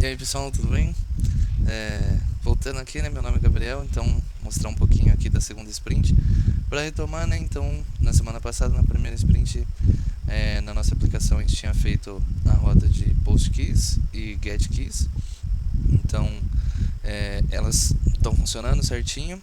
E aí pessoal, tudo bem? Voltando aqui, né, meu nome é Gabriel, então mostrar um pouquinho aqui da segunda sprint. Para retomar, né, então na semana passada, na primeira sprint, na nossa aplicação a gente tinha feito a rota de Post Keys e Get Keys. Então elas estão funcionando certinho.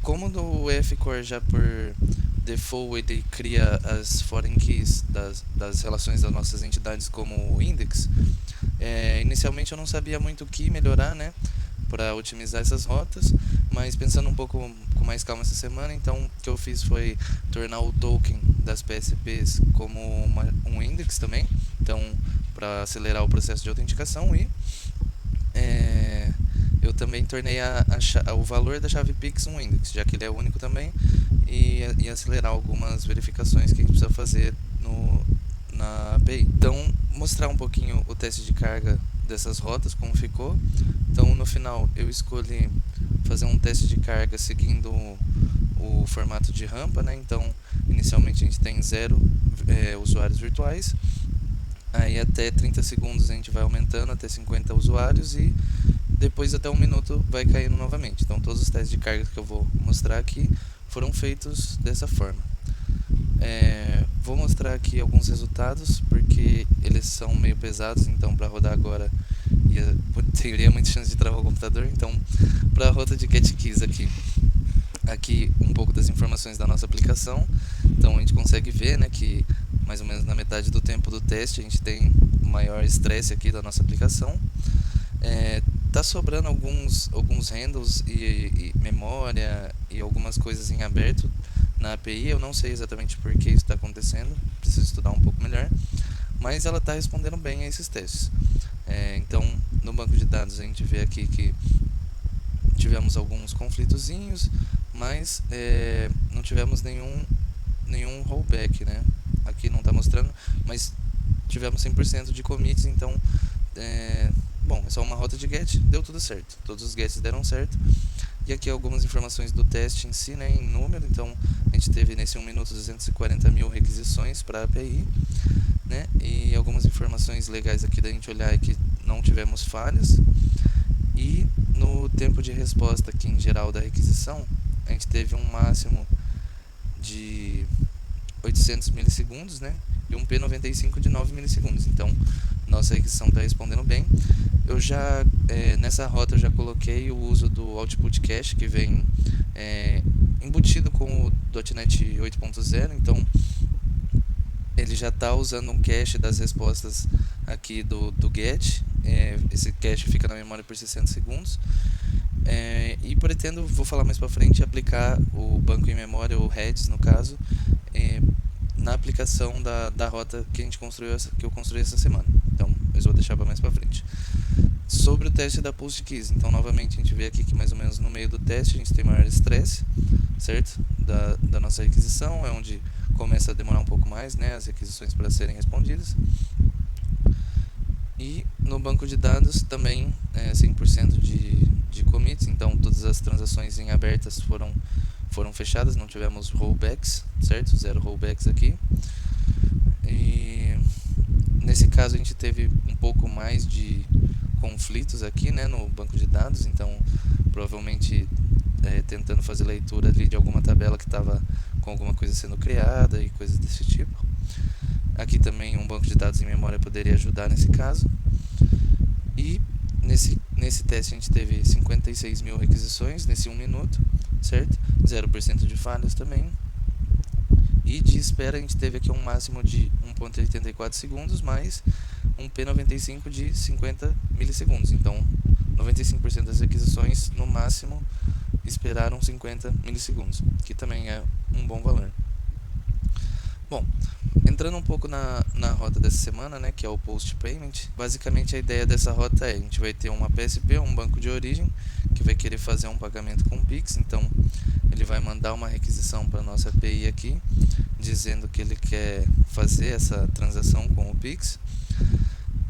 Como no F-Core já por default ele cria as foreign keys das relações das nossas entidades como index, inicialmente eu não sabia muito o que melhorar, né, para otimizar essas rotas, mas pensando um pouco com mais calma essa semana, então o que eu fiz foi tornar o token das PSPs como um index também, então para acelerar o processo de autenticação. E eu também tornei o valor da chave Pix um index, já que ele é único também, e acelerar algumas verificações que a gente precisa fazer na API. Então, mostrar um pouquinho o teste de carga dessas rotas, como ficou. Então, no final, eu escolhi fazer um teste de carga seguindo o formato de rampa, né? Então, inicialmente a gente tem 0 usuários virtuais. Aí até 30 segundos a gente vai aumentando até 50 usuários e depois até 1 minuto vai caindo novamente. Então todos os testes de carga que eu vou mostrar aqui foram feitos dessa forma. Vou mostrar aqui alguns resultados porque eles são meio pesados, então para rodar agora teria muita chance de travar o computador. Então para a rota de Get Keys aqui um pouco das informações da nossa aplicação. Então a gente consegue ver, né, que mais ou menos na metade do tempo do teste a gente tem o maior estresse aqui da nossa aplicação. Tá sobrando alguns handles e memória e algumas coisas em aberto na API. Eu não sei exatamente por que isso está acontecendo, preciso estudar um pouco melhor, mas ela está respondendo bem a esses testes. Então no banco de dados a gente vê aqui que tivemos alguns conflitozinhos, mas não tivemos nenhum rollback, né? Aqui não está mostrando, mas tivemos 100% de commits, então bom, é só uma rota de get, deu tudo certo, todos os gets deram certo. E aqui algumas informações do teste em si, né, em número. Então a gente teve nesse 1 minuto 240 mil requisições para a API, né, e algumas informações legais aqui da gente olhar é que não tivemos falhas. E no tempo de resposta aqui em geral da requisição, a gente teve um máximo de 800 milissegundos, né, e um P95 de 9 milissegundos. Então nossa requisição está respondendo bem. Eu já nessa rota eu já coloquei o uso do Output Cache, que vem embutido com o .NET 8.0. então ele já está usando um cache das respostas aqui do get. Esse cache fica na memória por 60 segundos. E pretendo, vou falar mais para frente, aplicar o banco em memória, ou heads no caso, na aplicação da rota que eu construí essa semana. Então eu vou deixar para mais para frente. Sobre o teste da Post Keys, então novamente a gente vê aqui que mais ou menos no meio do teste a gente tem maior estresse, certo? Da nossa requisição, é onde começa a demorar um pouco mais, né, as requisições para serem respondidas. E no banco de dados também 100% de commits, então todas as transações em abertas foram fechadas, não tivemos rollbacks, certo? 0 rollbacks aqui. E nesse caso a gente teve um pouco mais de conflitos aqui, né, no banco de dados, então provavelmente tentando fazer leitura ali de alguma tabela que estava com alguma coisa sendo criada e coisas desse tipo. Aqui também um banco de dados em memória poderia ajudar nesse caso. E nesse teste a gente teve 56 mil requisições nesse 1 minuto, certo? 0% de falhas também. E de espera a gente teve aqui um máximo de 1.84 segundos mais um P95 de 50 milissegundos. Então 95% das requisições no máximo esperaram 50 milissegundos, que também é um bom valor. Bom, entrando um pouco na rota dessa semana, né, que é o Post Payment, basicamente a ideia dessa rota a gente vai ter uma PSP, um banco de origem, que vai querer fazer um pagamento com Pix. Então ele vai mandar uma requisição para a nossa API aqui, dizendo que ele quer fazer essa transação com o Pix.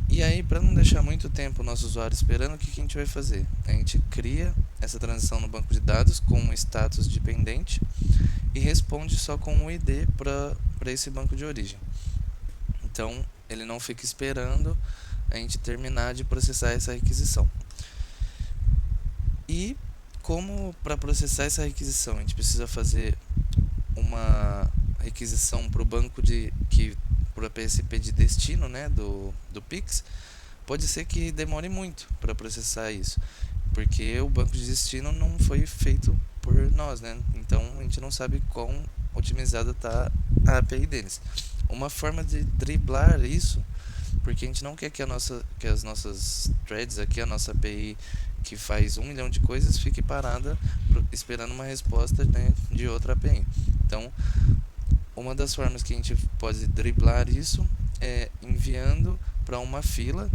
E aí, para não deixar muito tempo o nosso usuário esperando, o que a gente vai fazer? A gente cria essa transação no banco de dados com um status dependente e responde só com o ID para esse banco de origem. Então ele não fica esperando a gente terminar de processar essa requisição. E como para processar essa requisição a gente precisa fazer uma requisição para o banco para a PSP de destino, né, do Pix, pode ser que demore muito para processar isso, porque o banco de destino não foi feito por nós, né? Então a gente não sabe quão otimizada está a API deles. Uma forma de driblar isso, porque a gente não quer que as nossas threads aqui, a nossa API que faz 1 milhão de coisas, fique parada esperando uma resposta, né, de outra API. Então, uma das formas que a gente pode driblar isso é enviando para uma fila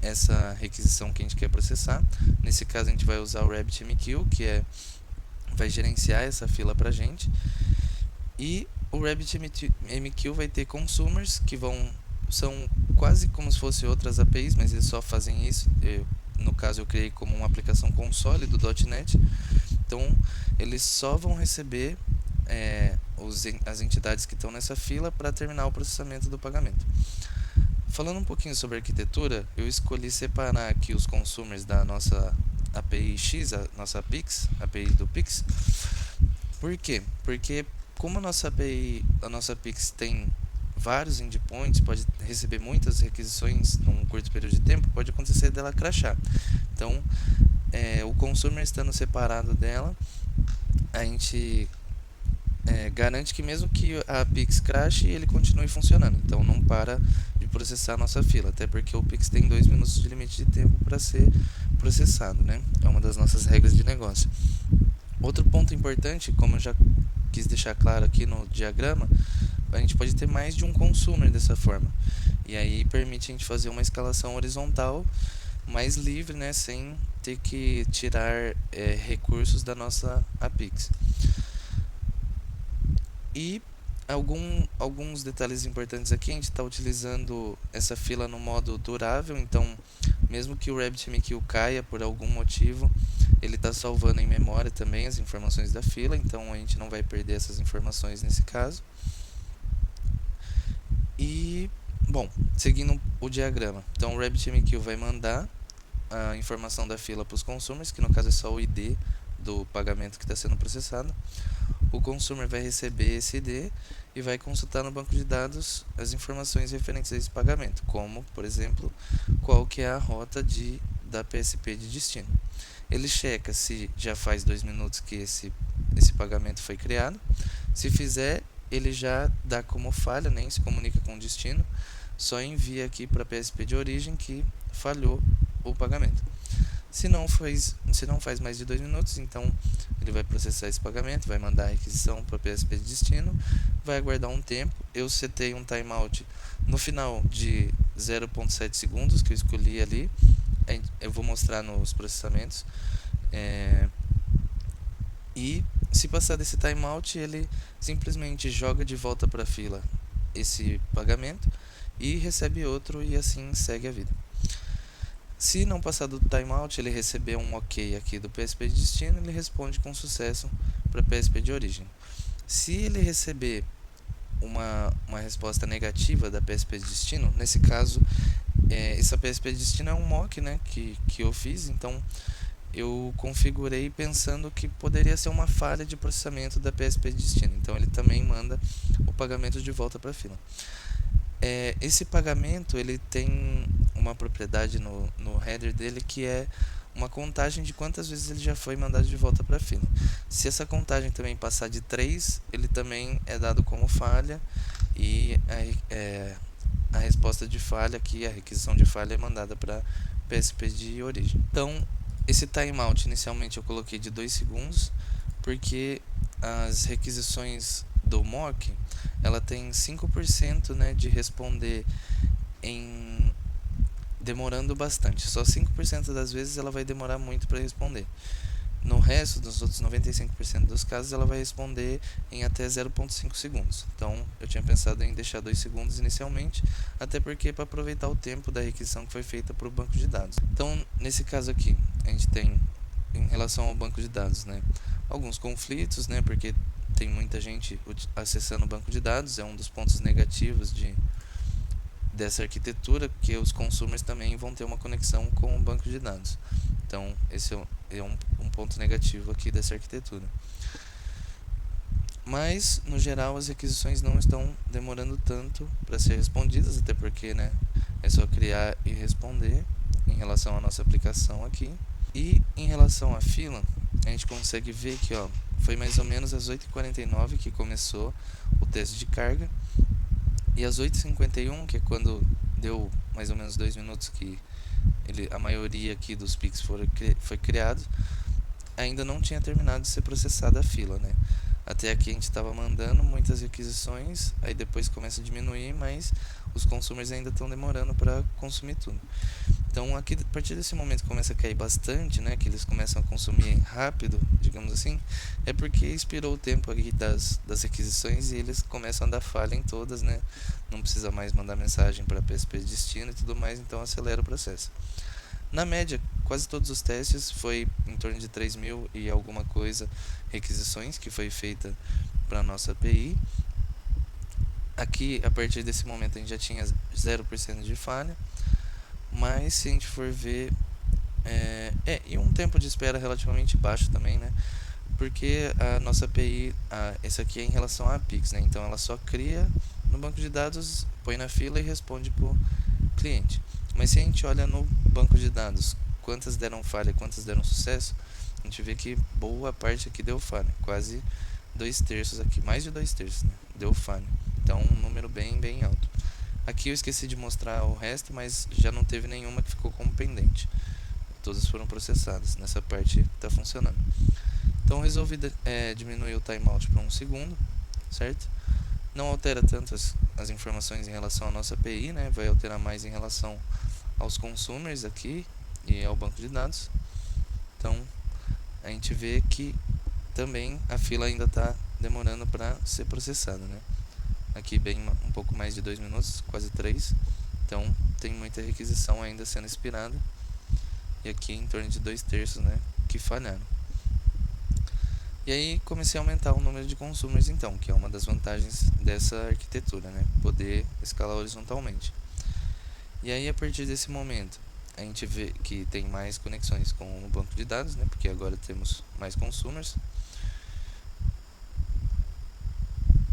essa requisição que a gente quer processar. Nesse caso a gente vai usar o RabbitMQ, que vai gerenciar essa fila para a gente. E o RabbitMQ vai ter consumers que são quase como se fossem outras APIs, mas eles só fazem isso. No caso eu criei como uma aplicação console do .NET. Então eles só vão receber as entidades que estão nessa fila para terminar o processamento do pagamento. Falando um pouquinho sobre arquitetura, eu escolhi separar aqui os consumers da nossa API X, a nossa Pix, API do Pix. Por quê? Porque como a nossa Pix tem vários endpoints, pode receber muitas requisições num curto período de tempo, pode acontecer dela crashar. Então, o consumer estando separado dela, a gente garante que mesmo que a Pix crashe, ele continue funcionando. Então não para de processar a nossa fila, até porque o Pix tem 2 minutos de limite de tempo para ser processado, né? É uma das nossas regras de negócio. Outro ponto importante, como eu já quis deixar claro aqui no diagrama, a gente pode ter mais de um consumer dessa forma. E aí permite a gente fazer uma escalação horizontal mais livre, né, sem ter que tirar recursos da nossa Apix. E alguns detalhes importantes aqui, a gente está utilizando essa fila no modo durável, então mesmo que o RabbitMQ caia por algum motivo, ele está salvando em memória também as informações da fila, então a gente não vai perder essas informações nesse caso. E, bom, seguindo o diagrama, então o RabbitMQ vai mandar a informação da fila para os consumers, que no caso é só o ID do pagamento que está sendo processado. O consumer vai receber esse ID e vai consultar no banco de dados as informações referentes a esse pagamento, como, por exemplo, qual que é a rota da PSP de destino. Ele checa se já faz 2 minutos que esse pagamento foi criado. Se fizer, ele já dá como falha, nem se comunica com o destino, só envia aqui para a PSP de origem que falhou o pagamento. Se não faz mais de 2 minutos, então ele vai processar esse pagamento, vai mandar a requisição para a PSP de destino, vai aguardar um tempo. Eu setei um timeout no final de 0.7 segundos, que eu escolhi ali. Eu vou mostrar nos processamentos. E se passar desse timeout, ele simplesmente joga de volta para a fila esse pagamento e recebe outro, e assim segue a vida. Se não passar do timeout, ele receber um OK aqui do PSP de destino, ele responde com sucesso para a PSP de origem. Se ele receber uma resposta negativa da PSP de destino, nesse caso, essa PSP de destino é um mock, né, que eu fiz, então eu configurei pensando que poderia ser uma falha de processamento da PSP de destino, então ele também manda o pagamento de volta para a fila. Esse pagamento ele tem uma propriedade no header dele, que é uma contagem de quantas vezes ele já foi mandado de volta para a fila. Se essa contagem também passar de 3, ele também é dado como falha, e a resposta de falha aqui, a requisição de falha, é mandada para PSP de origem. Então, esse timeout inicialmente eu coloquei de 2 segundos, porque as requisições do mock, ela tem 5%, né, de responder demorando bastante. Só 5% das vezes ela vai demorar muito para responder. No resto, dos outros 95% dos casos, ela vai responder em até 0.5 segundos. Então, eu tinha pensado em deixar 2 segundos inicialmente, até porque para aproveitar o tempo da requisição que foi feita para o banco de dados. Então, nesse caso aqui, a gente tem, em relação ao banco de dados, né, alguns conflitos, né, porque tem muita gente acessando o banco de dados, é um dos pontos negativos dessa arquitetura, que os consumers também vão ter uma conexão com o banco de dados. Então, esse é um ponto negativo aqui dessa arquitetura. Mas, no geral, as requisições não estão demorando tanto para ser respondidas, até porque, né, é só criar e responder em relação à nossa aplicação aqui. E em relação à fila, a gente consegue ver que, ó, foi mais ou menos às 8h49 que começou o teste de carga, e às 8h51, que é quando deu mais ou menos 2 minutos que a maioria aqui dos Pix foi criado, ainda não tinha terminado de ser processada a fila, né? Até aqui a gente estava mandando muitas requisições, aí depois começa a diminuir, mas os consumers ainda estão demorando para consumir tudo. Então, aqui, a partir desse momento que começa a cair bastante, né, que eles começam a consumir rápido, digamos assim, é porque expirou o tempo aqui das requisições e eles começam a dar falha em todas, né? Não precisa mais mandar mensagem para PSP de destino e tudo mais, então acelera o processo. Na média, quase todos os testes foi em torno de 3.000 e alguma coisa requisições que foi feita para a nossa API. Aqui, a partir desse momento, a gente já tinha 0% de falha, mas se a gente for ver, e um tempo de espera relativamente baixo também, né? Porque a nossa API, essa aqui é em relação à Pix, né? Então ela só cria no banco de dados, põe na fila e responde para o cliente. Mas se a gente olha no banco de dados, quantas deram falha, quantas deram sucesso, a gente vê que boa parte aqui deu falha, quase 2/3 aqui, mais de 2/3, né? Deu falha. Então um número bem alto. Aqui eu esqueci de mostrar o resto, mas já não teve nenhuma que ficou como pendente. Todas foram processadas, nessa parte está funcionando. Então resolvi diminuir o timeout para 1 segundo, certo? Não altera tanto as informações em relação à nossa API, né? Vai alterar mais em relação aos consumers aqui e ao banco de dados. Então a gente vê que também a fila ainda está demorando para ser processada, né? Aqui bem um pouco mais de 2 minutos, quase 3. Então tem muita requisição ainda sendo expirada. E aqui em torno de 2/3, né, que falharam. E aí comecei a aumentar o número de consumers então, que é uma das vantagens dessa arquitetura, né? Poder escalar horizontalmente. E aí a partir desse momento, a gente vê que tem mais conexões com o banco de dados, né? Porque agora temos mais consumers.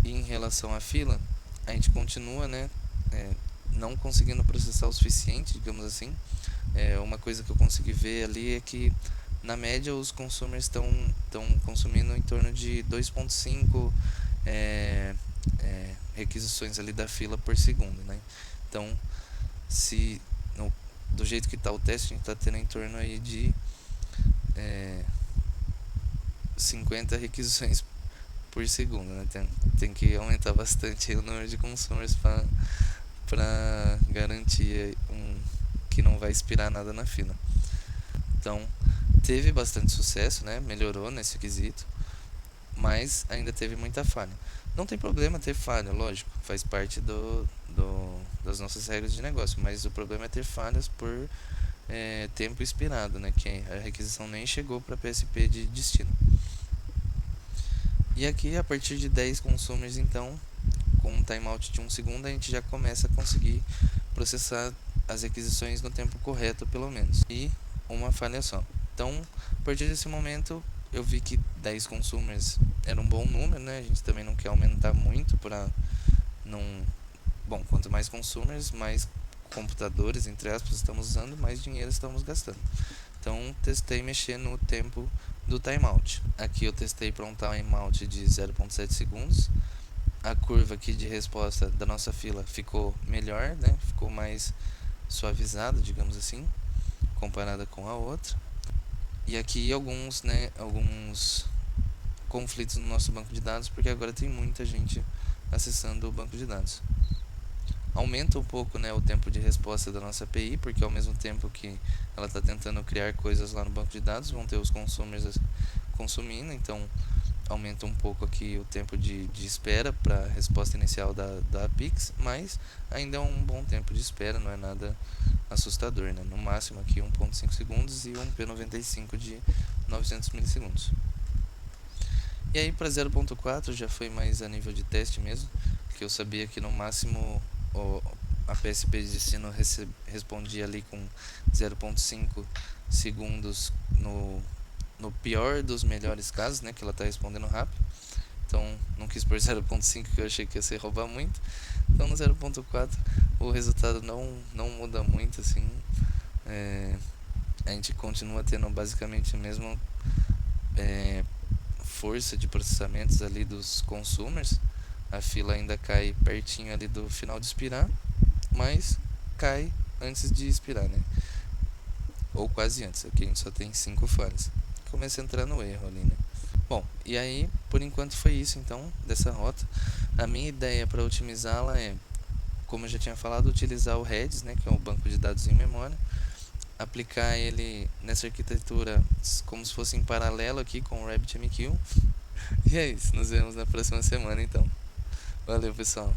E em relação à fila, a gente continua, né? Não conseguindo processar o suficiente, digamos assim. Uma coisa que eu consegui ver ali é que na média os consumers estão consumindo em torno de 2.5 requisições ali da fila por segundo, né? Então, se do jeito que está o teste, a gente está tendo em torno aí de 50 requisições por segundo, né? Tem que aumentar bastante o número de consumers para garantir que não vai expirar nada na fila. Então, teve bastante sucesso, né? Melhorou nesse quesito, mas ainda teve muita falha. Não tem problema ter falha, lógico, faz parte das nossas regras de negócio, mas o problema é ter falhas por tempo expirado, né? Que a requisição nem chegou para PSP de destino. E aqui, a partir de 10 consumers, então, com um timeout de 1 segundo, a gente já começa a conseguir processar as requisições no tempo correto, pelo menos. E uma falha só. Então, a partir desse momento, eu vi que 10 consumers era um bom número, né? A gente também não quer aumentar muito para não... Bom, quanto mais consumers, mais computadores, entre aspas, estamos usando, mais dinheiro estamos gastando. Então, testei mexer no tempo do timeout. Aqui eu testei para um timeout de 0.7 segundos. A curva aqui de resposta da nossa fila ficou melhor, né? Ficou mais suavizada, digamos assim, comparada com a outra. E aqui alguns conflitos no nosso banco de dados, porque agora tem muita gente acessando o banco de dados. Aumenta um pouco, né, o tempo de resposta da nossa API, porque ao mesmo tempo que ela está tentando criar coisas lá no banco de dados, vão ter os consumers consumindo, então aumenta um pouco aqui o tempo de espera para a resposta inicial da Pix, mas ainda é um bom tempo de espera, não é nada assustador, né? No máximo aqui 1.5 segundos e um P95 de 900 milissegundos. E aí para 0.4 já foi mais a nível de teste mesmo, que eu sabia que no máximo a PSP de destino respondia ali com 0.5 segundos no pior dos melhores casos, né, que ela tá respondendo rápido. Então não quis por 0.5 que eu achei que ia ser roubar muito. Então no 0.4 o resultado não muda muito assim. A gente continua tendo basicamente a mesma força de processamentos ali dos consumers. A fila ainda cai pertinho ali do final de expirar, mas cai antes de expirar, né? Ou quase antes. Aqui a gente só tem 5 falhas. Começa a entrar no erro ali, né? Bom, e aí por enquanto foi isso então dessa rota. A minha ideia para otimizá-la é, como eu já tinha falado, utilizar o Redis, né, que é o banco de dados em memória, aplicar ele nessa arquitetura como se fosse em paralelo aqui com o RabbitMQ. E é isso, nos vemos na próxima semana então. Valeu, pessoal.